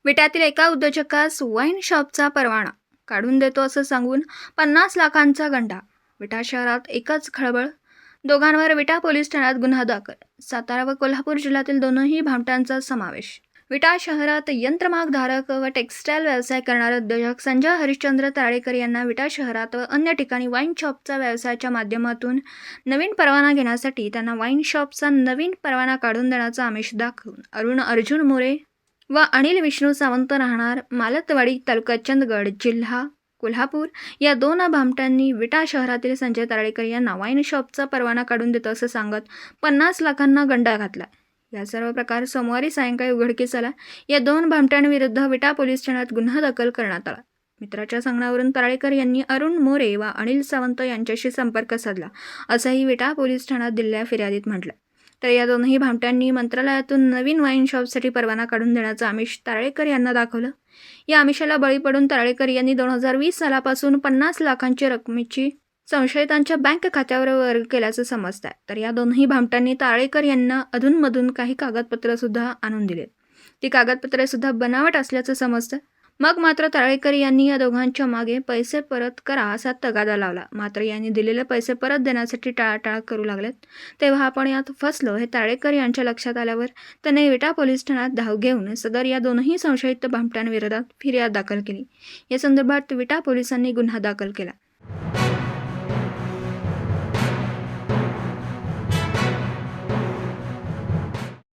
विट्यातील एका उद्योजकास वाईन शॉपचा परवाना काढून देतो असं सांगून 50 लाखांचा गंडा. विटा शहरात एकच खळबळ. दोघांवर विटा पोलीस ठाण्यात गुन्हा दाखल. सातारा व कोल्हापूर जिल्ह्यातील दोनही भामट्यांचा समावेश. विटा शहरात यंत्रमागधारक व टेक्स्टाईल व्यवसाय करणारे उद्योजक संजय हरिश्चंद्र तारेकर यांना विटा शहरात व अन्य ठिकाणी वाईन शॉपचा व्यवसायाच्या माध्यमातून नवीन परवाना घेण्यासाठी त्यांना वाईन शॉपचा नवीन परवाना काढून देण्याचा आमिष दाखवून अरुण अर्जुन मोरे व अनिल विष्णू सावंत राहणार मालतवाडी तालुका चंदगड जिल्हा कोल्हापूर या दोन भामट्यांनी विटा शहरातील संजय तारेकर यांना वाईन शॉपचा परवाना काढून देतो असं सांगत 50 लाखांना गंडा घातला. या सर्व प्रकार सोमवारी सायंकाळी उघडकीस आला. या दोन भामट्यांविरुद्ध विटा पोलीस ठाण्यात गुन्हा दाखल करण्यात आला. मित्राच्या सांगण्यावरून तारेकर यांनी अरुण मोरे व अनिल सावंत यांच्याशी संपर्क साधला असंही विटा पोलीस ठाण्यात दिलेल्या फिर्यादीत म्हटलं. तर या दोनही भामट्यांनी मंत्रालयातून नवीन वाईन शॉपसाठी परवाना काढून देण्याचं आमिष तारेकर यांना दाखवलं. या आमिषाला बळी पडून तारेकर यांनी 2020 सालापासून 50 लाखांची रकमेची संशयितांच्या बँक खात्यावर वर्ग केल्याचं समजतं. तर या दोनही भामट्यांनी तारेकर यांना अधूनमधून काही कागदपत्र सुद्धा आणून दिलेत. ती कागदपत्रे सुद्धा बनावट असल्याचं समजतं. मग मात्र तारेकर यांनी या दोघांच्या मागे पैसे परत करा असा तगादा लावला. मात्र यांनी दिलेले पैसे परत देण्यासाठी टाळाटाळ करू लागलेत. तेव्हा आपण यात फसलो हे तारेकर यांच्या लक्षात आल्यावर त्यांनी विटा पोलीस ठाण्यात धाव घेऊन सदर या दोनही संशयित भामट्यांविरोधात फिर्याद दाखल केली. या संदर्भात विटा पोलिसांनी गुन्हा दाखल केला.